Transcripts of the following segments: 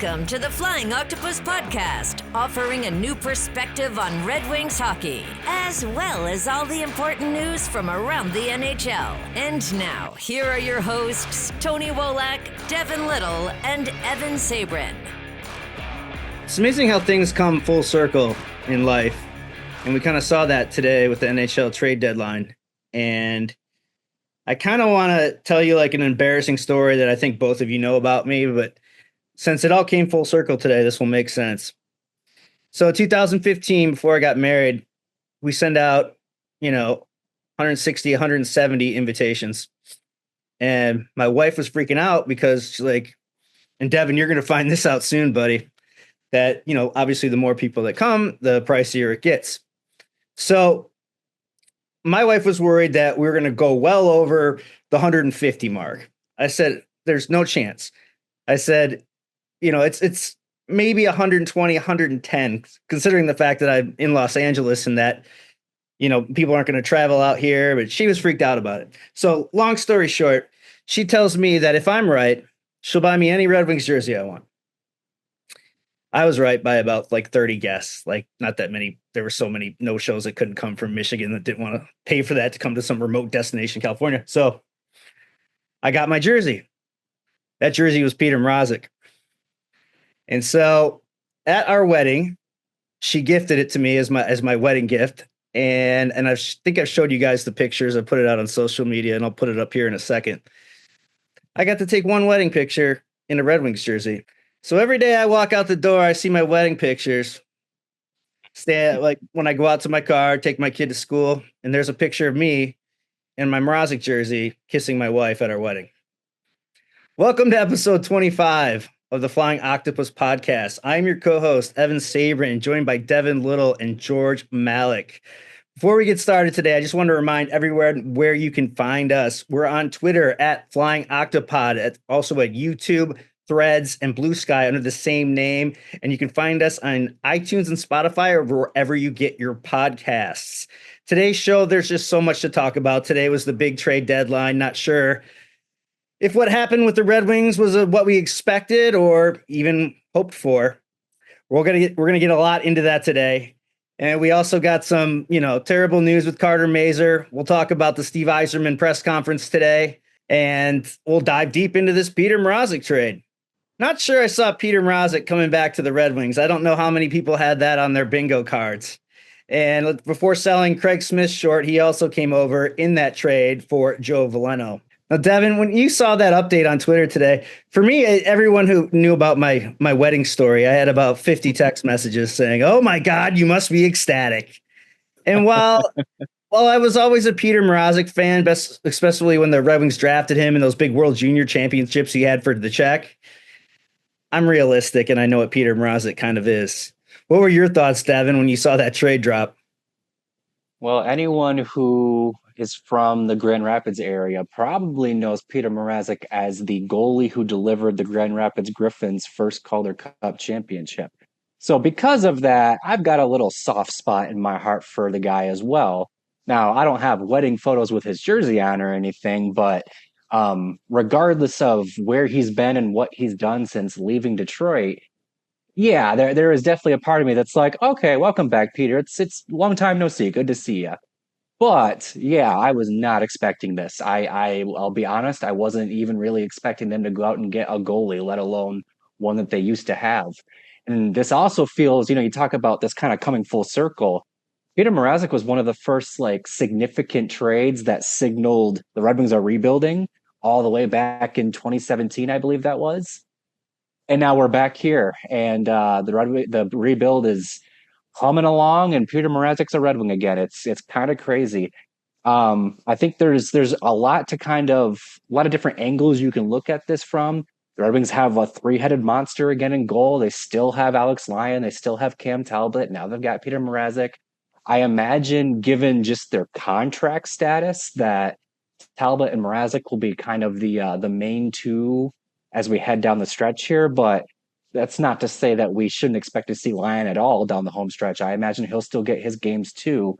Welcome to the Flying Octopus Podcast, offering a new perspective on Red Wings hockey, as well as all the important news from around the NHL. And now, here are your hosts, Tony Wolak, Devin Little, and Evan Sabrin. It's amazing how things come full circle in life. And we kind of saw that today with the NHL Trade Deadline. And I kind of want to tell you like an embarrassing story that I think both of you know about me, but since it all came full circle today, this will make sense. So 2015, before I got married, we send out, 160, 170 invitations. And my wife was freaking out because she's like, and Devin, you're going to find this out soon, buddy, that, obviously the more people that come, the pricier it gets. So my wife was worried that we were going to go well over the 150 mark. I said, there's no chance. I said, it's maybe 120, 110, considering the fact that I'm in Los Angeles and that, people aren't going to travel out here, but she was freaked out about it. So long story short, she tells me that if I'm right, she'll buy me any Red Wings jersey I want. I was right by about 30 guests, not that many. There were so many no shows that couldn't come from Michigan that didn't want to pay for that to come to some remote destination, California. So I got my jersey. That jersey was Petr Mrazek. And so at our wedding, she gifted it to me as my wedding gift. And I think I've showed you guys the pictures. I put it out on social media and I'll put it up here in a second. I got to take one wedding picture in a Red Wings jersey. So every day I walk out the door, I see my wedding pictures. When I go out to my car, take my kid to school, and there's a picture of me in my Mrazek jersey kissing my wife at our wedding. Welcome to episode 25 of the Flying Octopus Podcast. I'm your co-host, Evan Sabrin, joined by Devin Little and George Malik. Before we get started today, I just want to remind everyone where you can find us. We're on Twitter at Flying Octopod, also at YouTube, Threads, and Blue Sky under the same name. And you can find us on iTunes and Spotify or wherever you get your podcasts. Today's show, there's just so much to talk about. Today was the big trade deadline. Not sure if what happened with the Red Wings was what we expected or even hoped for. We're gonna get a lot into that today. And we also got some, terrible news with Carter Mazur. We'll talk about the Steve Yzerman press conference today. And we'll dive deep into this Petr Mrazek trade. Not sure I saw Petr Mrazek coming back to the Red Wings. I don't know how many people had that on their bingo cards. And before selling Craig Smith short, he also came over in that trade for Joe Veleno. Now, Devin, when you saw that update on Twitter today, for me, everyone who knew about my wedding story, I had about 50 text messages saying, "Oh my God, you must be ecstatic." And while I was always a Petr Mrazek fan, especially when the Red Wings drafted him in those big World Junior Championships he had for the Czech, I'm realistic, and I know what Petr Mrazek kind of is. What were your thoughts, Devin, when you saw that trade drop? Well, anyone who is from the Grand Rapids area probably knows Petr Mrazek as the goalie who delivered the Grand Rapids Griffins' first Calder Cup championship. So because of that, I've got a little soft spot in my heart for the guy as well. Now, I don't have wedding photos with his jersey on or anything, but regardless of where he's been and what he's done since leaving Detroit, yeah, there is definitely a part of me that's like, okay, welcome back, Petr. It's long time no see. Good to see you. But yeah, I was not expecting this. I'll be honest, I wasn't even really expecting them to go out and get a goalie, let alone one that they used to have. And this also feels, you talk about this kind of coming full circle. Petr Mrazek was one of the first significant trades that signaled the Red Wings are rebuilding all the way back in 2017, I believe that was. And now we're back here, and the rebuild is humming along, and Petr Mrazek's a Red Wing again. It's kind of crazy. I think there's a lot of different angles you can look at this from. The Red Wings have a three-headed monster again in goal. They still have Alex Lyon. They still have Cam Talbot. Now they've got Petr Mrazek. I imagine, given just their contract status, that Talbot and Mrazek will be kind of the main two as we head down the stretch here. But that's not to say that we shouldn't expect to see Lyon at all down the home stretch. I imagine he'll still get his games too.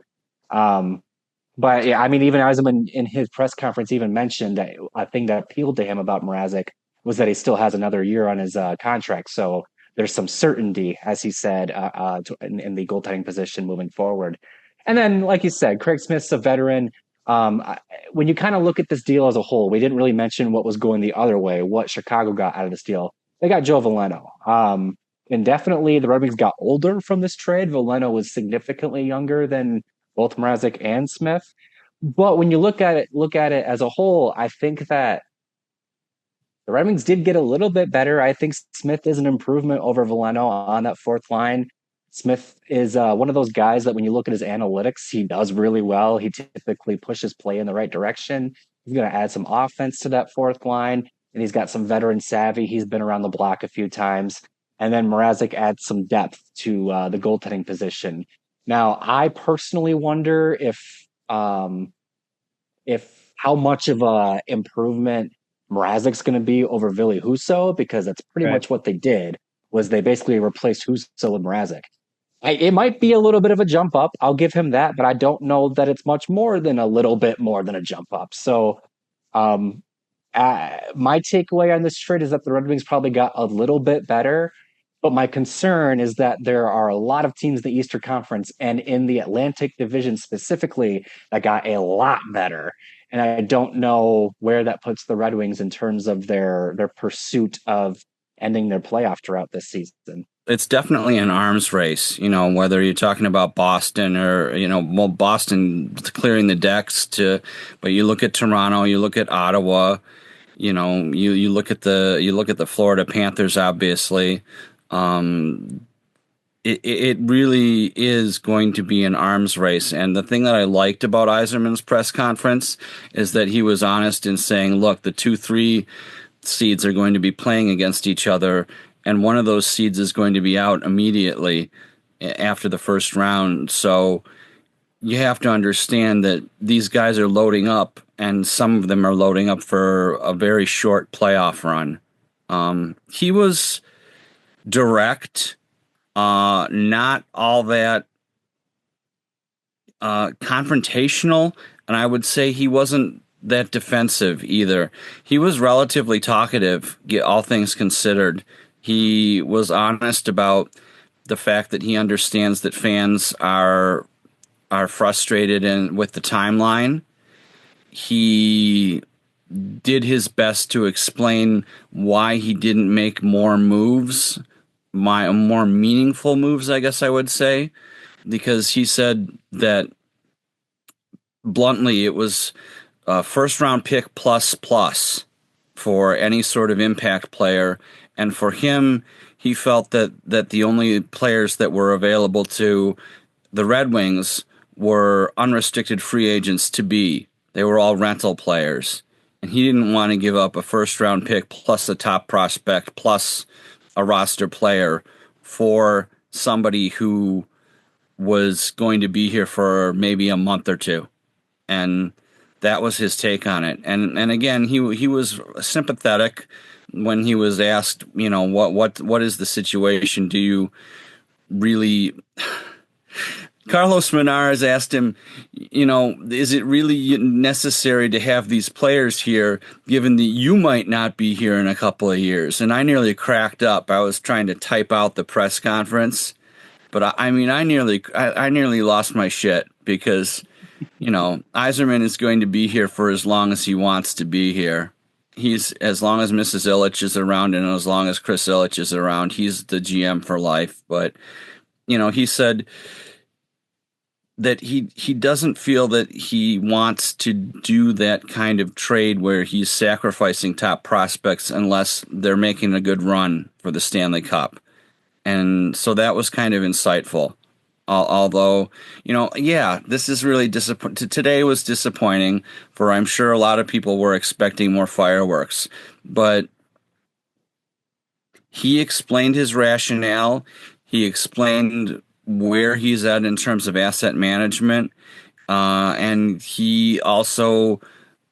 But yeah, I mean, even Yzerman in his press conference even mentioned that a thing that appealed to him about Mrazek was that he still has another year on his contract. So there's some certainty, as he said, in the goaltending position moving forward. And then, like you said, Craig Smith's a veteran. When you kind of look at this deal as a whole, we didn't really mention what was going the other way, what Chicago got out of this deal. They got Joe Veleno. And definitely the Red Wings got older from this trade. Veleno was significantly younger than both Mrazek and Smith. But when you look at it as a whole, I think that the Red Wings did get a little bit better. I think Smith is an improvement over Veleno on that fourth line. Smith is one of those guys that when you look at his analytics, he does really well. He typically pushes play in the right direction. He's going to add some offense to that fourth line, and he's got some veteran savvy. He's been around the block a few times. And then Mrazek adds some depth to the goaltending position. Now, I personally wonder if how much of a improvement Mrazek's going to be over Ville Husso, because that's pretty much what they did, was they basically replaced Husso with Mrazek. It might be a little bit of a jump up. I'll give him that, but I don't know that it's much more than a little bit more than a jump up. So my takeaway on this trade is that the Red Wings probably got a little bit better. But my concern is that there are a lot of teams in the Eastern Conference and in the Atlantic Division specifically that got a lot better. And I don't know where that puts the Red Wings in terms of their pursuit of ending their playoff drought this season. It's definitely an arms race, whether you're talking about Boston or, Boston clearing the decks but you look at Toronto, you look at Ottawa, you look at the Florida Panthers, obviously. It really is going to be an arms race. And the thing that I liked about Yzerman's press conference is that he was honest in saying, look, the 2-3 seeds are going to be playing against each other, and one of those seeds is going to be out immediately after the first round. So you have to understand that these guys are loading up, and some of them are loading up for a very short playoff run. He was direct, not all that confrontational, and I would say he wasn't that defensive either. He was relatively talkative, all things considered. He was honest about the fact that he understands that fans are frustrated with the timeline. He did his best to explain why he didn't make more moves, more meaningful moves, I guess I would say, because he said that bluntly it was a first round pick plus for any sort of impact player. And for him, he felt that the only players that were available to the Red Wings were unrestricted free agents to be. They were all rental players. And he didn't want to give up a first-round pick plus a top prospect plus a roster player for somebody who was going to be here for maybe a month or two. And that was his take on it. And again, he was sympathetic when he was asked, what is the situation? Do you really... Carlos Menarez asked him, is it really necessary to have these players here, given that you might not be here in a couple of years? And I nearly cracked up. I was trying to type out the press conference, but I nearly lost my shit because, Yzerman is going to be here for as long as he wants to be here. He's, as long as Mrs. Ilitch is around and as long as Chris Ilitch is around, he's the GM for life. But, he said that he doesn't feel that he wants to do that kind of trade where he's sacrificing top prospects unless they're making a good run for the Stanley Cup. And so that was kind of insightful. Although, this is really disappointing. Today was disappointing for, I'm sure a lot of people were expecting more fireworks, but he explained his rationale. He explained where he's at in terms of asset management. And he also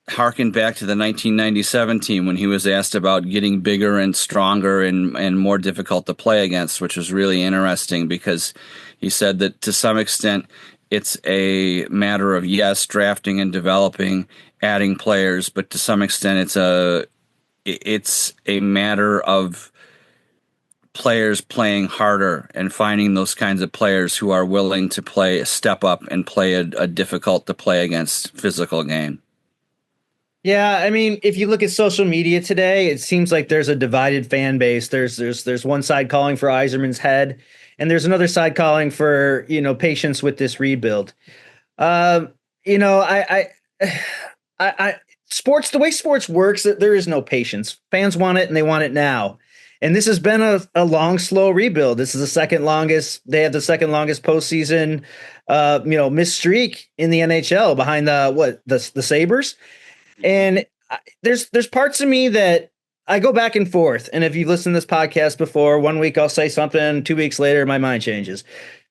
harkened back to the 1997 team when he was asked about getting bigger and stronger and more difficult to play against, which was really interesting because he said that to some extent it's a matter of, yes, drafting and developing, adding players, but to some extent it's a matter of players playing harder and finding those kinds of players who are willing to play a step up and play a difficult to play against physical game. Yeah, I mean, if you look at social media today, it seems like there's a divided fan base. There's one side calling for Yzerman's head, and there's another side calling for, patience with this rebuild. I sports, the way sports works, there is no patience. Fans want it and they want it now. And this has been a long, slow rebuild. This is the second longest. They have the second longest postseason, missed streak in the NHL behind the Sabres. And there's parts of me that I go back and forth. And if you've listened to this podcast before, 1 week I'll say something, 2 weeks later my mind changes.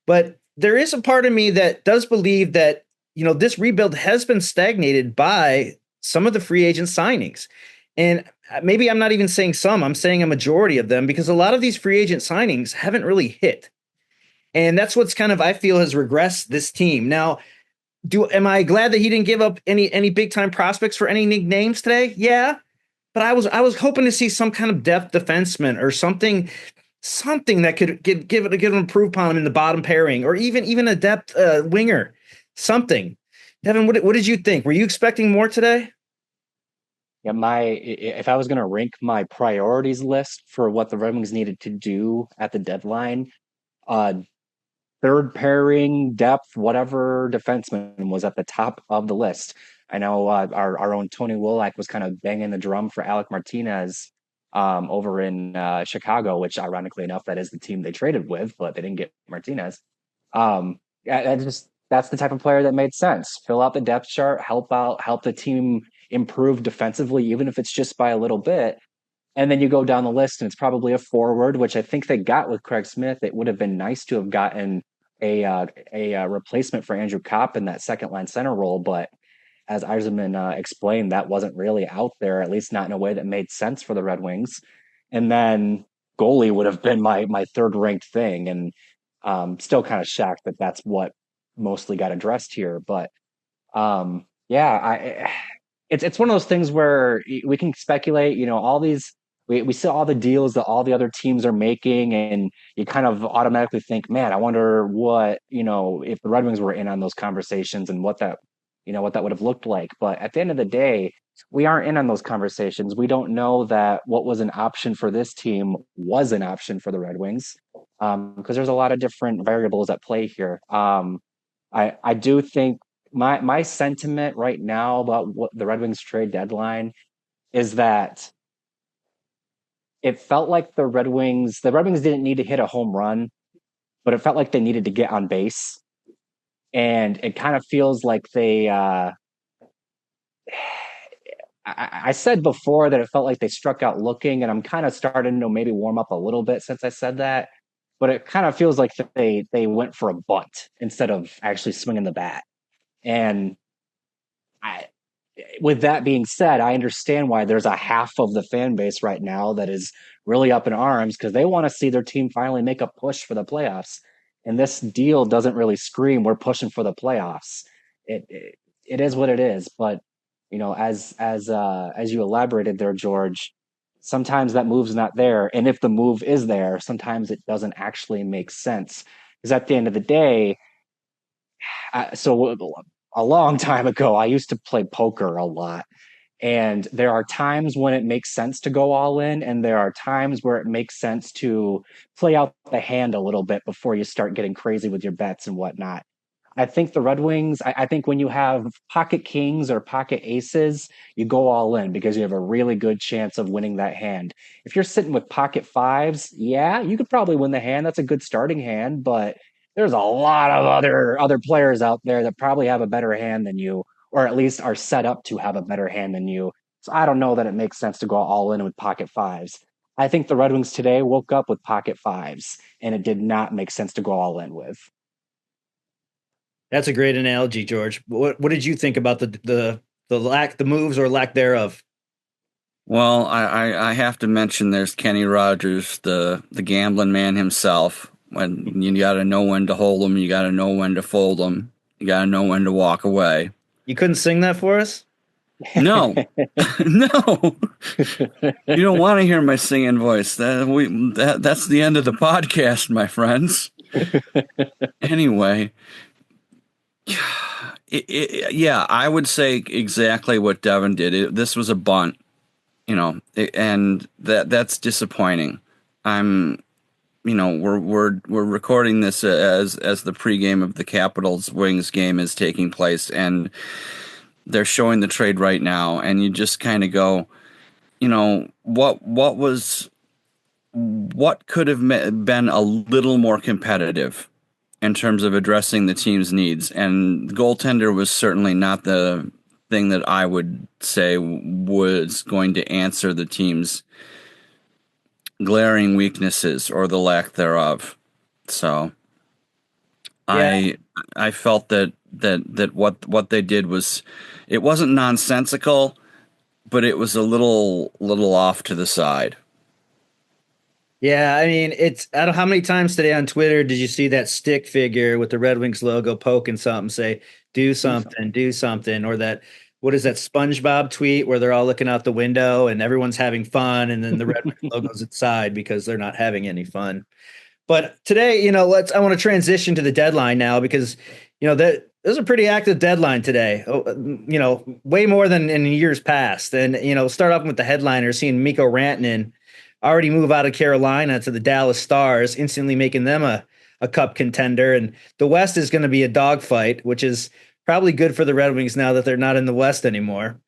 But there is a part of me that does believe that, this rebuild has been stagnated by some of the free agent signings. And maybe I'm not even saying some, I'm saying a majority of them, because a lot of these free agent signings haven't really hit. And that's what's kind of, I feel, has regressed this team. Now, am I glad that he didn't give up any big time prospects for any names today? Yeah. But I was hoping to see some kind of depth defenseman or something that could give an improved upon him in the bottom pairing, or even a depth winger, something. Devin, what did you think? Were you expecting more today? Yeah, if I was going to rank my priorities list for what the Red Wings needed to do at the deadline, third pairing, depth, whatever defenseman was at the top of the list. I know our own Tony Wolak was kind of banging the drum for Alec Martinez over in Chicago, which ironically enough, that is the team they traded with, but they didn't get Martinez. That's the type of player that made sense. Fill out the depth chart, help the team improve defensively, even if it's just by a little bit. And then you go down the list and it's probably a forward, which I think they got with Craig Smith. It would have been nice to have gotten a replacement for Andrew Kopp in that second line center role. But as Yzerman explained, that wasn't really out there, at least not in a way that made sense for the Red Wings. And then goalie would have been my third ranked thing. And still kind of shocked that that's what mostly got addressed here. But it's one of those things where we can speculate, all these, we see all the deals that all the other teams are making, and you kind of automatically think, man, I wonder what, if the Red Wings were in on those conversations and what that would have looked like. But at the end of the day, we aren't in on those conversations. We don't know that what was an option for this team was an option for the Red Wings, because there's a lot of different variables at play here. I do think my sentiment right now about what the Red Wings trade deadline is that it felt like the Red Wings didn't need to hit a home run, but it felt like they needed to get on base. And it kind of feels like they, I said before that it felt like they struck out looking, and I'm kind of starting to maybe warm up a little bit since I said that. But it kind of feels like they went for a bunt instead of actually swinging the bat. And with that being said, I understand why there's a half of the fan base right now that is really up in arms, because they want to see their team finally make a push for the playoffs. And this deal doesn't really scream we're pushing for the playoffs. It is what it is. But as you elaborated there, George, sometimes that move's not there. And if the move is there, sometimes it doesn't actually make sense. Because at the end of the day, so a long time ago, I used to play poker a lot. And there are times when it makes sense to go all in, and there are times where it makes sense to play out the hand a little bit before you start getting crazy with your bets and whatnot. I think the Red Wings, I think when you have pocket kings or pocket aces, you go all in because you have a really good chance of winning that hand. If you're sitting with pocket fives, yeah, you could probably win the hand. That's a good starting hand, but there's a lot of other players out there that probably have a better hand than you, or at least are set up to have a better hand than you. So I don't know that it makes sense to go all in with pocket fives. I think the Red Wings today woke up with pocket fives, and it did not make sense to go all in with. That's a great analogy, George. What did you think about the moves or lack thereof? Well, I have to mention there's Kenny Rogers, the gambling man himself. When you got to know when to hold them, you got to know when to fold them, you got to know when to walk away. You couldn't sing that for us? No, no, you don't want to hear my singing voice. That's the end of the podcast, my friends. Anyway, yeah, I would say exactly what Devin did. This was a bunt, and that's disappointing. We're recording this as the pregame of the Capitals Wings game is taking place, and they're showing the trade right now, and you just kind of go, what could have been a little more competitive in terms of addressing the team's needs, and goaltender was certainly not the thing that I would say was going to answer the team's glaring weaknesses or the lack thereof. So yeah. I felt that what they did was, it wasn't nonsensical, but it was a little off to the side. Yeah, I mean, I don't know how many times today on Twitter did you see that stick figure with the Red Wings logo poking something, say, do something, or that, what is that SpongeBob tweet where they're all looking out the window and everyone's having fun, and then the Red Wings logo's inside because they're not having any fun. But today, I want to transition to the deadline now because, there's a pretty active deadline today, way more than in years past. And, start off with the headliner, seeing Mikko Rantanen already move out of Carolina to the Dallas Stars, instantly making them a cup contender. And the West is going to be a dogfight, which is probably good for the Red Wings now that they're not in the West anymore.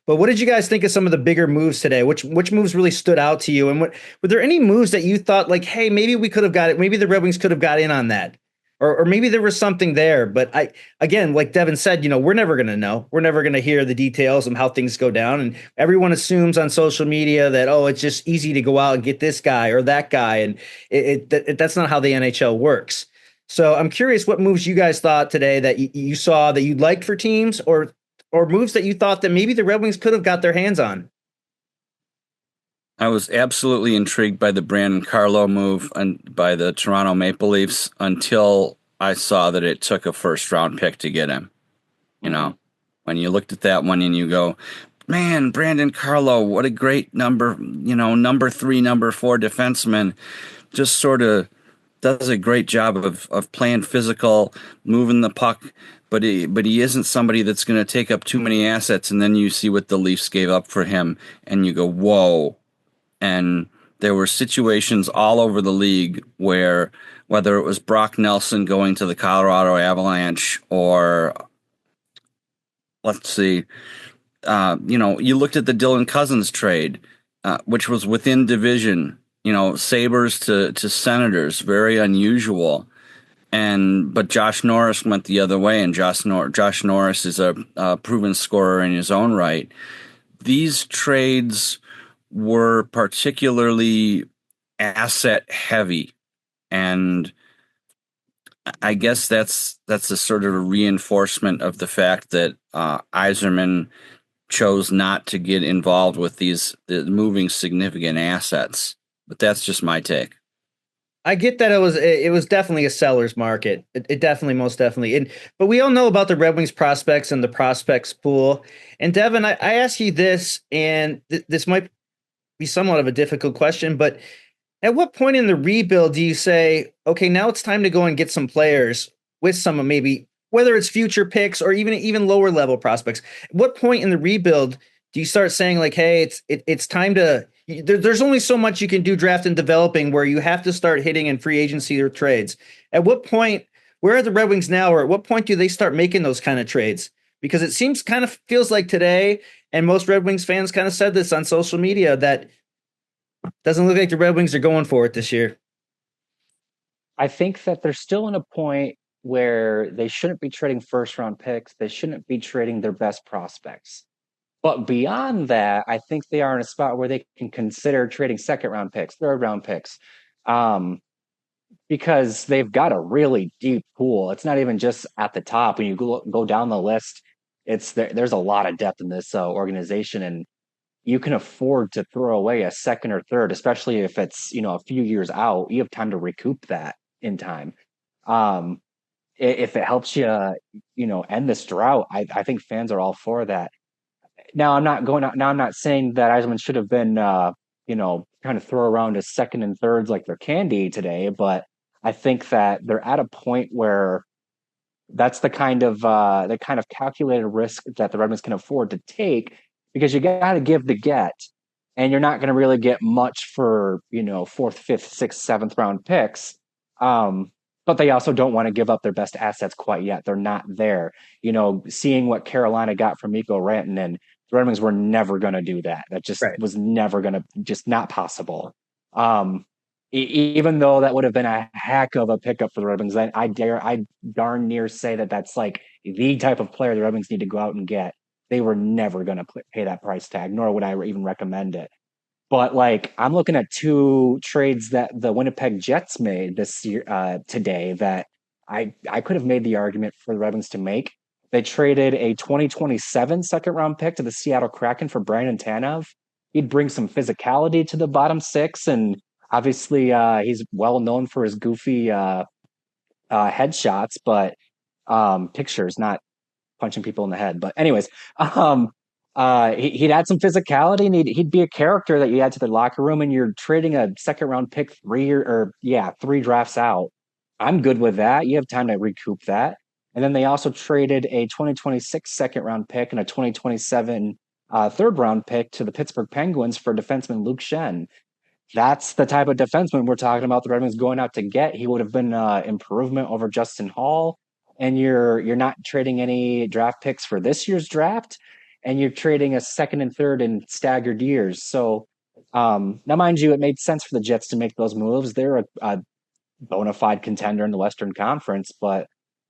But what did you guys think of some of the bigger moves today? Which moves really stood out to you? And were there any moves that you thought like, hey, maybe we could have got it. Maybe the Red Wings could have got in on that. Or maybe there was something there. But again, like Devin said, we're never going to know. We're never going to hear the details of how things go down. And everyone assumes on social media that, it's just easy to go out and get this guy or that guy. And that's not how the NHL works. So I'm curious what moves you guys thought today that you saw that you liked for teams, or moves that you thought that maybe the Red Wings could have got their hands on. I was absolutely intrigued by the Brandon Carlo move and by the Toronto Maple Leafs until I saw that it took a first-round pick to get him. When you looked at that one and you go, man, Brandon Carlo, what a great number 3, number 4 defenseman, just sort of does a great job of playing physical, moving the puck, but he isn't somebody that's going to take up too many assets. And then you see what the Leafs gave up for him, and you go, whoa. And there were situations all over the league where, whether it was Brock Nelson going to the Colorado Avalanche, or let's see, you looked at the Dylan Cousins trade, which was within division, Sabres to Senators, very unusual. But Josh Norris went the other way, and Josh Norris is a proven scorer in his own right. These trades were particularly asset heavy, and I guess that's a sort of a reinforcement of the fact that Yzerman chose not to get involved with these moving significant assets. But that's just my take. I get that it was definitely a seller's market. It definitely, most definitely. But we all know about the Red Wings prospects and the prospects pool. And Devin, I ask you this, and this might be somewhat of a difficult question, but at what point in the rebuild do you say, okay, now it's time to go and get some players with some of maybe, whether it's future picks or even lower level prospects? At what point in the rebuild do you start saying like, hey, it's time to, there's only so much you can do draft and developing where you have to start hitting in free agency or trades? At what point, where are the Red Wings now, or at what point do they start making those kind of trades? Because it feels like today, and most Red Wings fans kind of said this on social media, that doesn't look like the Red Wings are going for it this year. I think that they're still in a point where they shouldn't be trading first-round picks. They shouldn't be trading their best prospects. But beyond that, I think they are in a spot where they can consider trading second-round picks, third-round picks, because they've got a really deep pool. It's not even just at the top. When you go down the list, there's a lot of depth in this organization, and you can afford to throw away a second or third, especially if it's a few years out. You have time to recoup that in time. If it helps you, end this drought, I think fans are all for that. Now I'm not saying that Eisman should have been, kind of throw around as second and thirds like they're candy today, but I think that they're at a point where that's the kind of calculated risk that the Red Wings can afford to take because you got to give to get, and you're not going to really get much for fourth, fifth, sixth, seventh round picks. But they also don't want to give up their best assets quite yet. They're not there. Seeing what Carolina got from Mikko Rantanen, the Red Wings were never going to do that. That just Right. was never going to, just not possible. Even though that would have been a heck of a pickup for the Red Wings, I darn near say that that's like the type of player the Red Wings need to go out and get. They were never going to pay that price tag, nor would I even recommend it. But like, I'm looking at two trades that the Winnipeg Jets made this year today that I could have made the argument for the Red Wings to make. They traded a 2027 second round pick to the Seattle Kraken for Brandon Tanev. He'd bring some physicality to the bottom six, and obviously he's well known for his goofy headshots, but pictures, not punching people in the head. But anyways, he'd add some physicality, and he'd be a character that you add to the locker room, and you're trading a second round pick 3 drafts out. I'm good with that. You have time to recoup that. And then they also traded a 2026 second round pick and a 2027 third round pick to the Pittsburgh Penguins for defenseman Luke Shen. That's the type of defenseman we're talking about the Red Wings going out to get. He would have been improvement over Justin Hall, and you're not trading any draft picks for this year's draft, and you're trading a second and third in staggered years. So now, mind you, it made sense for the Jets to make those moves. They're a bona fide contender in the Western Conference, but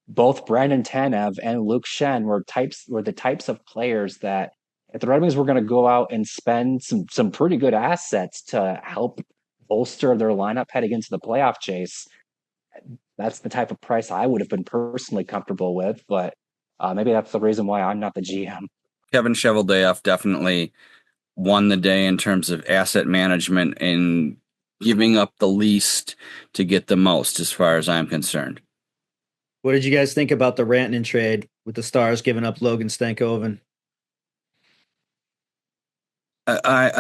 both Brandon Tanev and Luke Shen were the types of players that if the Red Wings were going to go out and spend some pretty good assets to help bolster their lineup heading into the playoff chase, that's the type of price I would have been personally comfortable with. But maybe that's the reason why I'm not the GM. Kevin Cheveldayoff definitely won the day in terms of asset management and giving up the least to get the most, as far as I'm concerned. What did you guys think about the Rantanen trade with the Stars giving up Logan Stankoven? It's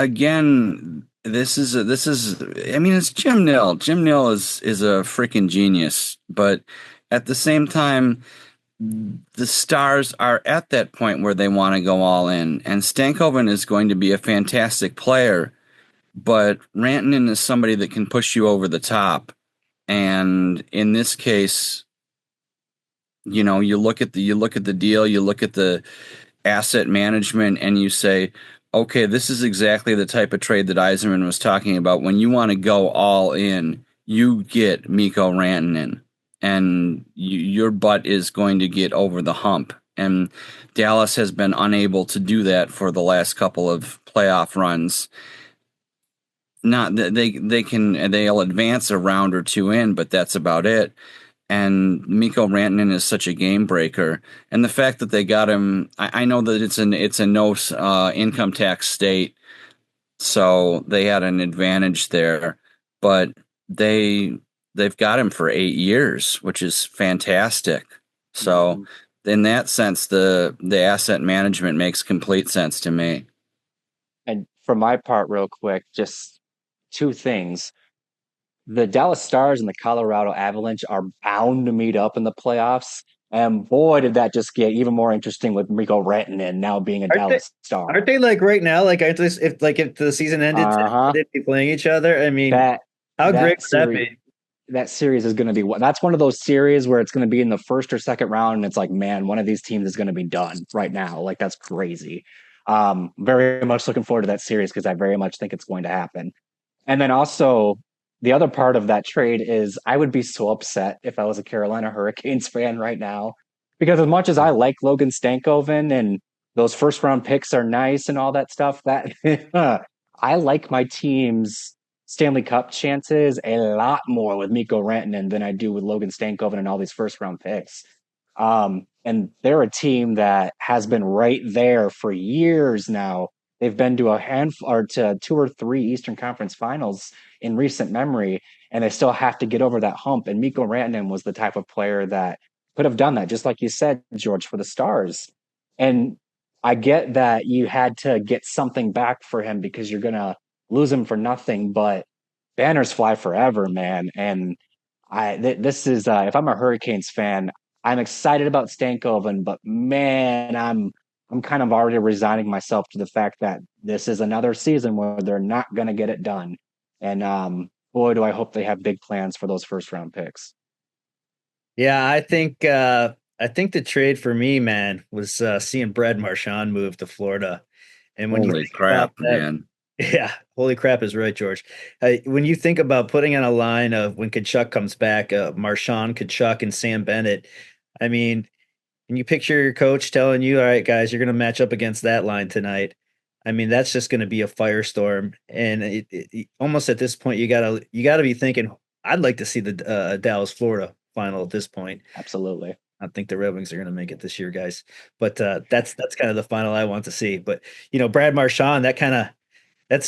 Jim Nill. Jim Nill is a freaking genius, but at the same time, the Stars are at that point where they want to go all in, and Stankoven is going to be a fantastic player, but Rantanen is somebody that can push you over the top. And in this case, you look at the deal, you look at the asset management, and you say, okay, this is exactly the type of trade that Yzerman was talking about. When you want to go all in, you get Mikko Rantanen, and your butt is going to get over the hump. And Dallas has been unable to do that for the last couple of playoff runs. Not that they'll advance a round or two in, but that's about it. And Mikko Rantanen is such a game breaker, and the fact that they got him, I know that it's a no income tax state, so they had an advantage there. But they've got him for 8 years, which is fantastic. So in that sense, the asset management makes complete sense to me. And for my part, real quick, just two things. The Dallas Stars and the Colorado Avalanche are bound to meet up in the playoffs. And boy, did that just get even more interesting with Mikko Rantanen now being a Dallas Star. Aren't they like right now? Like if the season ended, they'd be playing each other. I mean, how great would that be? That series is going to be that's one of those series where it's going to be in the first or second round, and it's like, man, one of these teams is going to be done right now. Like, that's crazy. Very much looking forward to that series because I very much think it's going to happen. And then also, the other part of that trade is I would be so upset if I was a Carolina Hurricanes fan right now, because as much as I like Logan Stankoven and those first round picks are nice and all that stuff, that I like my team's Stanley Cup chances a lot more with Mikko Rantanen than I do with Logan Stankoven and all these first round picks. And they're a team that has been right there for years now. They've been to a handful or to 2 or 3 Eastern Conference Finals in recent memory, and they still have to get over that hump. And Mikko Rantanen was the type of player that could have done that, just like you said, George, for the Stars. And I get that you had to get something back for him because you're gonna lose him for nothing, but banners fly forever, man. And this is if I'm a Hurricanes fan, I'm excited about Stankoven, but man, I'm kind of already resigning myself to the fact that this is another season where they're not gonna get it done. And boy, do I hope they have big plans for those first round picks. Yeah, I think the trade for me, man, was seeing Brad Marchand move to Florida. And when you Holy think crap, about that, man. yeah, holy crap is right, George. When you think about putting on a line of when Kachuk comes back, Marchand, Kachuk, and Sam Bennett, I mean, and you picture your coach telling you, all right, guys, you're going to match up against that line tonight. I mean, that's just going to be a firestorm. And almost at this point, you gotta be thinking, I'd like to see the Dallas, Florida final at this point. Absolutely. I think the Red Wings are going to make it this year, guys. But that's kind of the final I want to see. But Brad Marchand, that's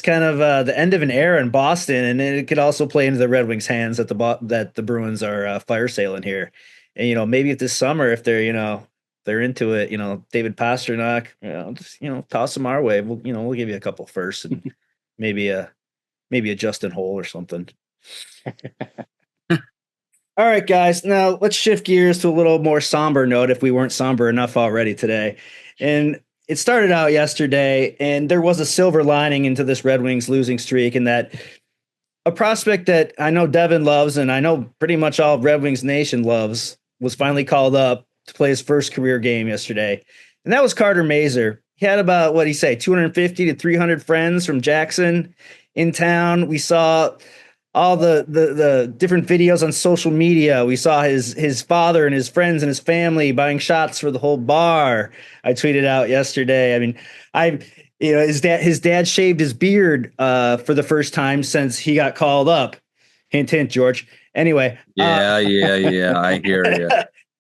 kind of the end of an era in Boston, and it could also play into the Red Wings' hands that the Bruins are fire sailing here. And maybe this summer, if they're into it, David Pastrnak, just toss them our way. We'll give you a couple firsts and maybe a Justin Hole or something. All right, guys. Now let's shift gears to a little more somber note, if we weren't somber enough already today. And it started out yesterday, and there was a silver lining into this Red Wings losing streak, in that a prospect that I know Devin loves, and I know pretty much all of Red Wings Nation loves, was finally called up to play his first career game yesterday. And that was Carter Mazur. He had about, 250 to 300 friends from Jackson in town. We saw all the different videos on social media. We saw his father and his friends and his family buying shots for the whole bar. I tweeted out yesterday. I mean, his dad shaved his beard for the first time since he got called up. Hint, hint, George. Anyway. Yeah. I hear you.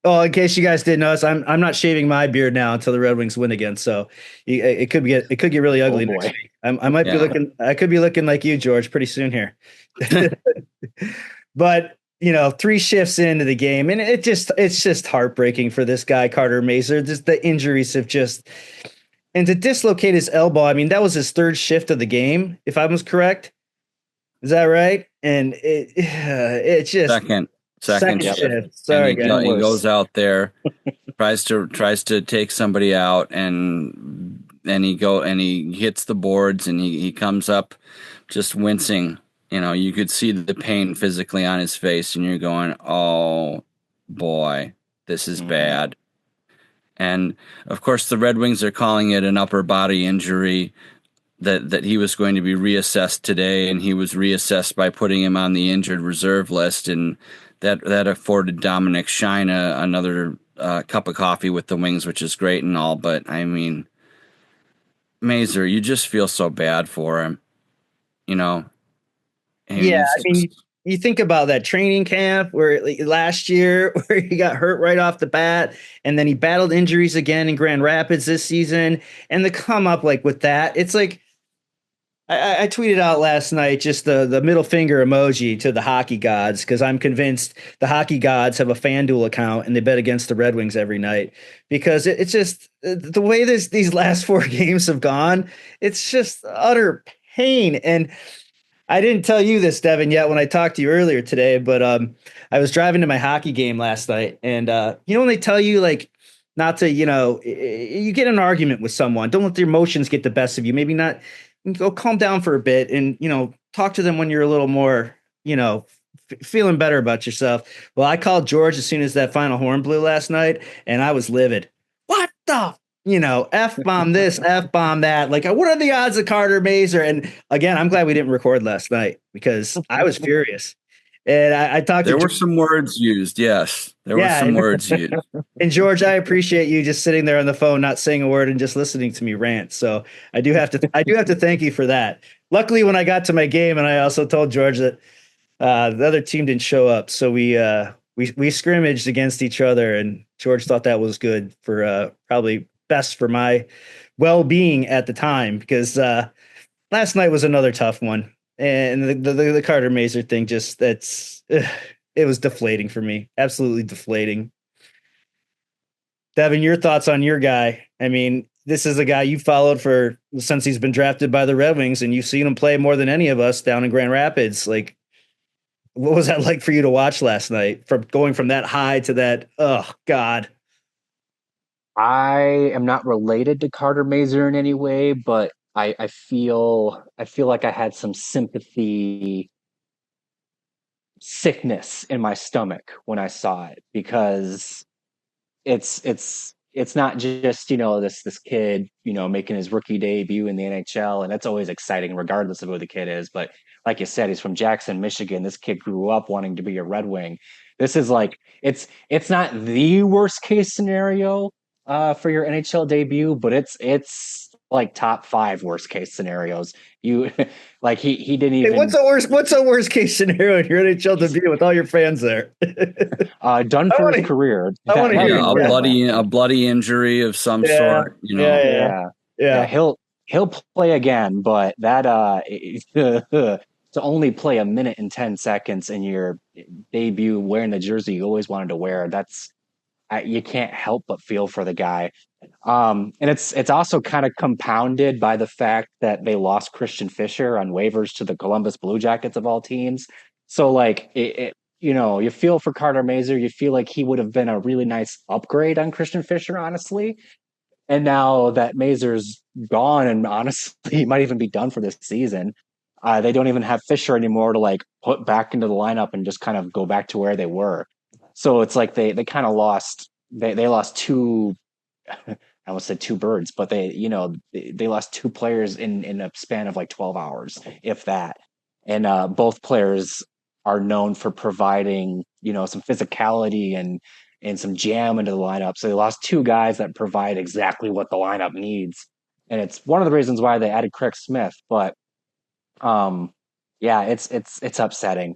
Well, in case you guys didn't notice, I'm not shaving my beard now until the Red Wings win again. So it could get really ugly next week. I could be looking like you, George, pretty soon here. But 3 shifts into the game, and it's just heartbreaking for this guy, Carter Mazur. Just the injuries have and to dislocate his elbow. I mean, that was his 3rd shift of the game, if I was correct. Is that right? And it's just second shift. Sorry, guys. He goes out there, tries to take somebody out, and he hits the boards, and he comes up just wincing. You could see the pain physically on his face, and you're going, oh boy, this is bad. And of course, the Red Wings are calling it an upper body injury, that he was going to be reassessed today, and he was reassessed by putting him on the injured reserve list, and that afforded Dominic Shine another cup of coffee with the Wings, which is great and all. But I mean, Mazur, you just feel so bad for him, Yeah, I mean, you think about that training camp where last year where he got hurt right off the bat, and then he battled injuries again in Grand Rapids this season, and to come up with that, it's like I tweeted out last night just the middle finger emoji to the hockey gods, because I'm convinced the hockey gods have a FanDuel account and they bet against the Red Wings every night, because it's just the way these last 4 games have gone. It's just utter pain. And I didn't tell you this, Devin, yet when I talked to you earlier today, but I was driving to my hockey game last night, and when they tell you not to, you get in an argument with someone, don't let your emotions get the best of you. Maybe not. Go calm down for a bit, and talk to them when you're a little more feeling better about yourself. Well, I called George as soon as that final horn blew last night, and I was livid. What the F-bomb this, F-bomb that. What are the odds of Carter Mazur? And again, I'm glad we didn't record last night, because I was furious. And I talked There were some words used. Yes, there were some words used. And George, I appreciate you just sitting there on the phone, not saying a word and just listening to me rant. So I do have to thank you for that. Luckily, when I got to my game, and I also told George that the other team didn't show up, so we scrimmaged against each other, and George thought that was good for probably best for my well-being at the time, because last night was another tough one. And the Carter Mazur thing, it was deflating for me. Absolutely deflating. Devin, your thoughts on your guy? I mean, this is a guy you followed since he's been drafted by the Red Wings, and you've seen him play more than any of us down in Grand Rapids. Like, what was that like for you to watch last night, from going from that high to that? Oh God. I am not related to Carter Mazur in any way, but I feel like I had some sympathy sickness in my stomach when I saw it, because it's not just, this kid, making his rookie debut in the NHL, and that's always exciting regardless of who the kid is. But like you said, he's from Jackson, Michigan. This kid grew up wanting to be a Red Wing. This is like, it's not the worst case scenario for your NHL debut, but it's like top 5 worst case scenarios. You like he didn't even. Hey, what's a worst case scenario in your NHL debut with all your fans there? Done for his career. I want to hear a bloody injury of some sort. Yeah. He'll play again, but that to only play a minute and 10 seconds in your debut wearing the jersey you always wanted to wear, you can't help but feel for the guy. And it's also kind of compounded by the fact that they lost Christian Fischer on waivers to the Columbus Blue Jackets of all teams. So like you feel for Carter Mazur, you feel like he would have been a really nice upgrade on Christian Fischer, honestly. And now that Mazur's gone, and honestly, he might even be done for this season, they don't even have Fischer anymore to like put back into the lineup and just kind of go back to where they were. So it's like they kind of lost. They lost two. I almost said two birds, but they lost 2 players in a span of like 12 hours, if that. And both players are known for providing, some physicality and some jam into the lineup. So they lost 2 guys that provide exactly what the lineup needs. And it's one of the reasons why they added Craig Smith. But it's upsetting.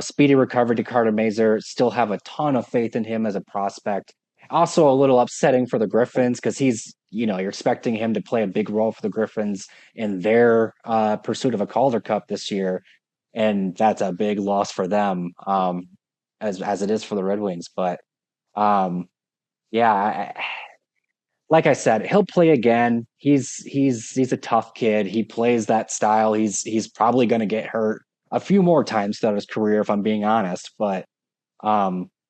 Speedy recovery to Carter Mazur. Still have a ton of faith in him as a prospect. Also a little upsetting for the Griffins, because he's, you're expecting him to play a big role for the Griffins in their pursuit of a Calder Cup this year. And that's a big loss for them, as it is for the Red Wings. But like I said, he'll play again. He's a tough kid. He plays that style. He's probably going to get hurt a few more times throughout his career, if I'm being honest. But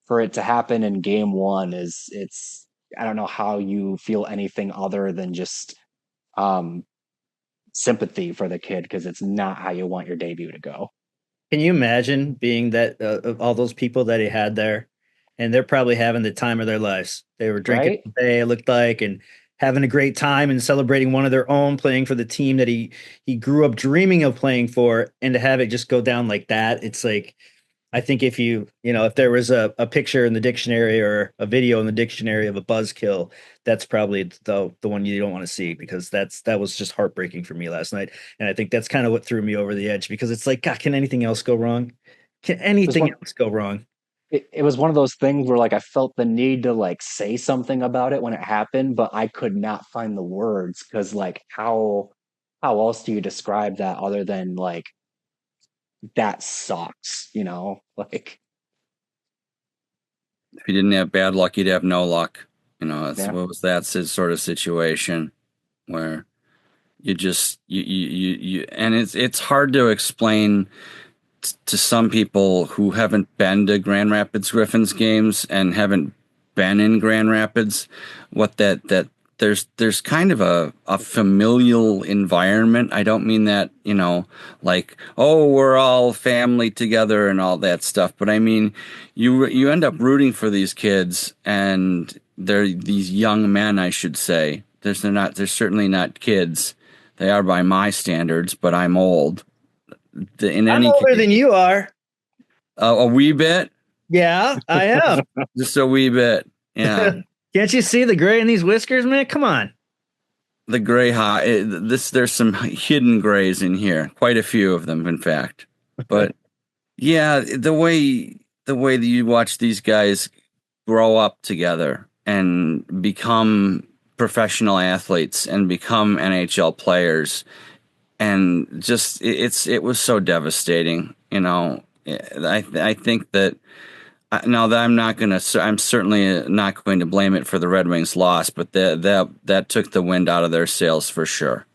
for it to happen in game 1 it's I don't know how you feel anything other than just sympathy for the kid, because it's not how you want your debut to go. Can you imagine being that all those people that he had there, and they're probably having the time of their lives? They were drinking today, it looked like, and having a great time and celebrating one of their own, playing for the team that he grew up dreaming of playing for, and to have it just go down like that. It's like, I think if if there was a picture in the dictionary or a video in the dictionary of a buzzkill, that's probably the one you don't want to see, because that was just heartbreaking for me last night. And I think that's kind of what threw me over the edge, because it's like, God, can anything else go wrong? Can anything else go wrong? It was one of those things where like I felt the need to like say something about it when it happened, but I could not find the words, because like how else do you describe that other than like, that sucks, like if you didn't have bad luck, you'd have no luck. What was that sort of situation where you just you and it's hard to explain to some people who haven't been to Grand Rapids Griffins games and haven't been in Grand Rapids, what that there's kind of a familial environment. I don't mean that, like, oh, we're all family together and all that stuff. But I mean, you end up rooting for these kids, and they're these young men, I should say. They're certainly not kids. They are by my standards, but I'm old. I'm older than you are. A wee bit? Yeah, I am. Just a wee bit. Yeah. Can't you see the gray in these whiskers, man? Come on. The gray there's some hidden grays in here. Quite a few of them, in fact. But yeah, the way that you watch these guys grow up together and become professional athletes and become NHL players, and just it was so devastating. I think that No, that I'm certainly not going to blame it for the Red Wings' loss, but that took the wind out of their sails for sure.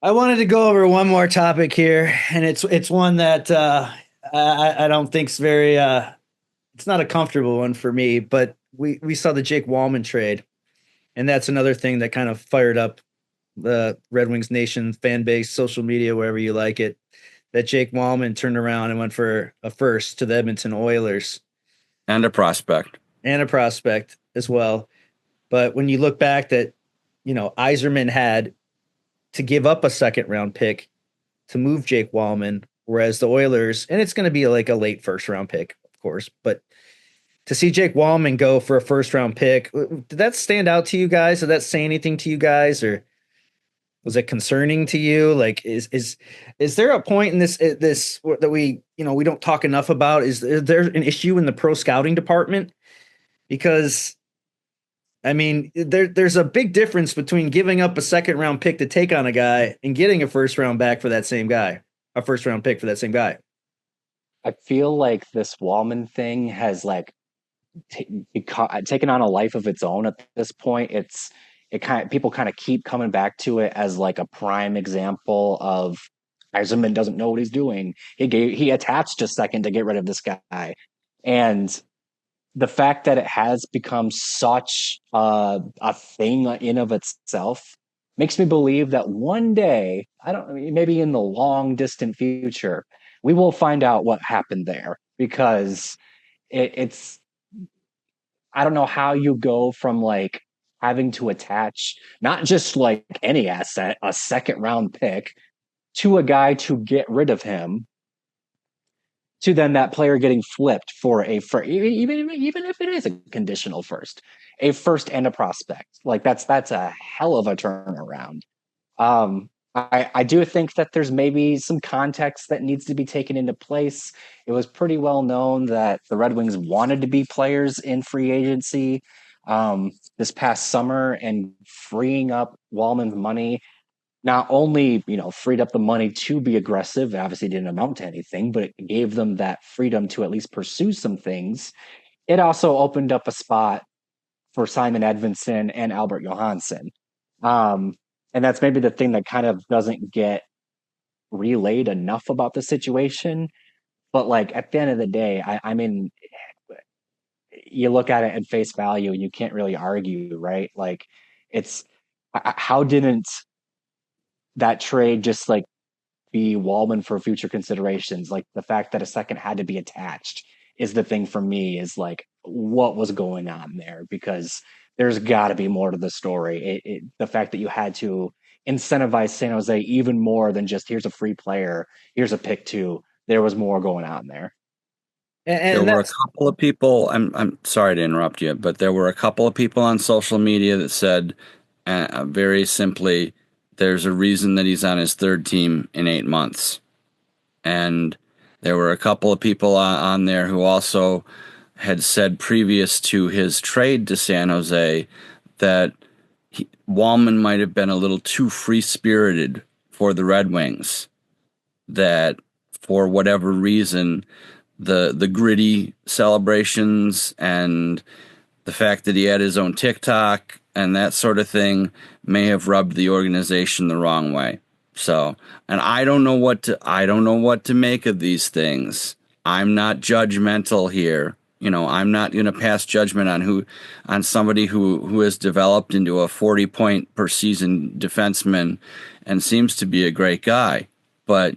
I wanted to go over one more topic here, and it's one that I don't think's very it's not a comfortable one for me, but we saw the Jake Walman trade, and that's another thing that kind of fired up the Red Wings Nation fan base, social media, wherever you like it, that Jake Walman turned around and went for a first to the Edmonton Oilers. And a prospect. As well. But when you look back that, Yzerman had to give up a second round pick to move Jake Walman, whereas the Oilers, and it's going to be like a late first round pick, of course, but to see Jake Walman go for a first round pick, did that stand out to you guys? Did that say anything to you guys, or was it concerning to you? Like, is there a point in this that we don't talk enough about? Is there an issue in the pro scouting department? Because I mean, there's a big difference between giving up a second round pick to take on a guy and getting a first round pick for that same guy. I feel like this Walman thing has like taken on a life of its own at this point. People kind of keep coming back to it as like a prime example of Yzerman doesn't know what he's doing. He attached a second to get rid of this guy, and the fact that it has become such a thing in of itself makes me believe that one day, maybe in the long distant future, we will find out what happened there, because it's I don't know how you go from like having to attach not just like any asset, a second round pick, to a guy to get rid of him, to then that player getting flipped for even if it is a conditional first, a first and a prospect. Like that's a hell of a turnaround. I do think that there's maybe some context that needs to be taken into place. It was pretty well known that the Red Wings wanted to be players in free agency this past summer, and freeing up Walman's money not only, freed up the money to be aggressive. It obviously didn't amount to anything, but it gave them that freedom to at least pursue some things. It also opened up a spot for Simon Edvinsson and Albert Johansson. And that's maybe the thing that kind of doesn't get relayed enough about the situation. But like at the end of the day, I mean, you look at it at face value and you can't really argue, right? Like how didn't that trade just like be Walman for future considerations? Like the fact that a second had to be attached is the thing for me, is like what was going on there, because there's got to be more to the story. The fact that you had to incentivize San Jose even more than just here's a free player, here's a pick two. There was more going on there. And there were a couple of people. I'm sorry to interrupt you, but there were a couple of people on social media that said very simply, there's a reason that he's on his third team in 8 months. And there were a couple of people on there who also had said previous to his trade to San Jose that Walman might have been a little too free-spirited for the Red Wings, that for whatever reason, the gritty celebrations and the fact that he had his own TikTok and that sort of thing may have rubbed the organization the wrong way. So, and I don't know what to make of these things. I'm not judgmental here. I'm not going to pass judgment on somebody who has developed into a 40-point per season defenseman and seems to be a great guy. But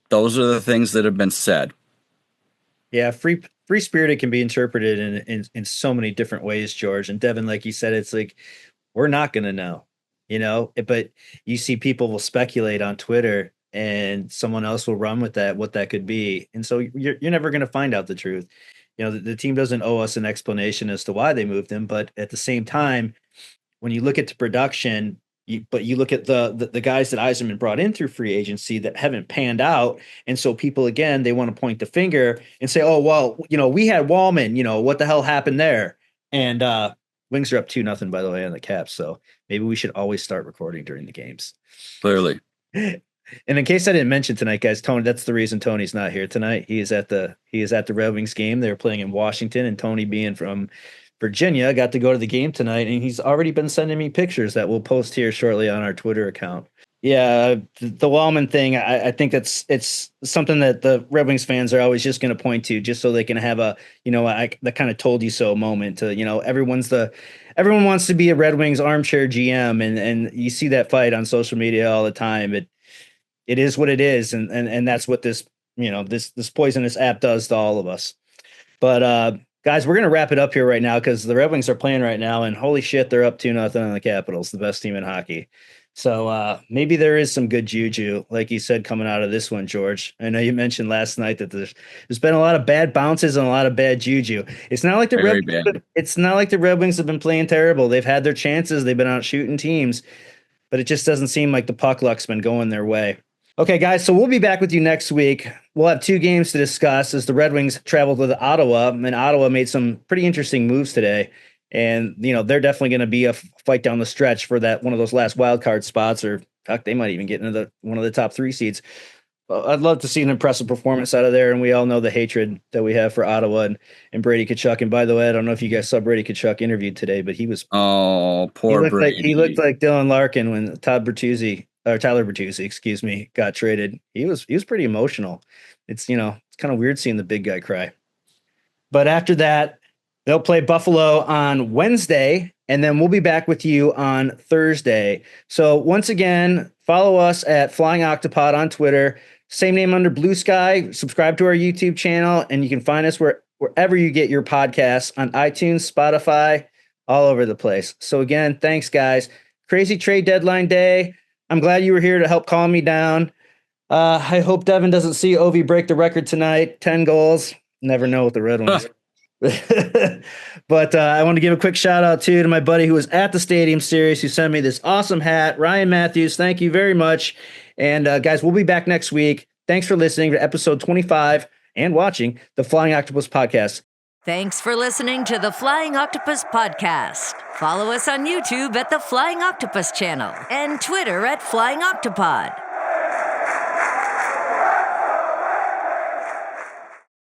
those are the things that have been said. Yeah, free spirited can be interpreted in so many different ways, George. And Devin, like you said, it's like we're not going to know, but you see people will speculate on Twitter and someone else will run with that, what that could be. And so you're never going to find out the truth. The team doesn't owe us an explanation as to why they moved him. But at the same time, when you look at the production, you look at the guys that Yzerman brought in through free agency that haven't panned out. And so people, again, they want to point the finger and say, oh, well, we had Walman, what the hell happened there? And Wings are up 2-0, by the way, on the Caps. So maybe we should always start recording during the games. Clearly. And in case I didn't mention tonight, guys, Tony, that's the reason Tony's not here tonight. He is at the Red Wings game. They're playing in Washington, and Tony, being from Virginia, got to go to the game tonight, and he's already been sending me pictures that we'll post here shortly on our Twitter account. Yeah, the Walman thing, I think it's something that the Red Wings fans are always just going to point to, just so they can have a, the kind of told you so moment to, everyone wants to be a Red Wings armchair GM, and you see that fight on social media all the time. It is what it is, and that's what this poisonous app does to all of us. But guys, we're gonna wrap it up here right now because the Red Wings are playing right now, and holy shit, they're up 2-0 on the Capitals, the best team in hockey. So maybe there is some good juju, like you said, coming out of this one, George. I know you mentioned last night that there's been a lot of bad bounces and a lot of bad juju. It's not like the Red Wings have been playing terrible. They've had their chances. They've been out shooting teams, but it just doesn't seem like the puck luck's been going their way. Okay, guys, so we'll be back with you next week. We'll have 2 games to discuss as the Red Wings traveled with Ottawa, and Ottawa made some pretty interesting moves today. And, they're definitely going to be a fight down the stretch for that one of those last wild card spots, or heck, they might even get into one of the top 3 seeds. I'd love to see an impressive performance out of there, and we all know the hatred that we have for Ottawa and Brady Tkachuk. And by the way, I don't know if you guys saw Brady Tkachuk interviewed today, but he was poor Brady. He looked like Dylan Larkin when Tyler Bertuzzi, got traded. He was pretty emotional. It's it's kind of weird seeing the big guy cry. But after that, they'll play Buffalo on Wednesday, and then we'll be back with you on Thursday. So once again, follow us at Flying Octopod on Twitter. Same name under Blue Sky. Subscribe to our YouTube channel, and you can find us wherever you get your podcasts, on iTunes, Spotify, all over the place. So again, thanks, guys. Crazy trade deadline day. I'm glad you were here to help calm me down. I hope Devin doesn't see Ovi break the record tonight. 10 goals. Never know with the Red Wings. But I want to give a quick shout out to my buddy who was at the Stadium Series, who sent me this awesome hat, Ryan Matthews. Thank you very much. And guys, we'll be back next week. Thanks for listening to episode 25 and watching the Flying Octopus Podcast. Thanks for listening to the Flying Octopus Podcast. Follow us on YouTube at the Flying Octopus channel and Twitter at Flying Octopod.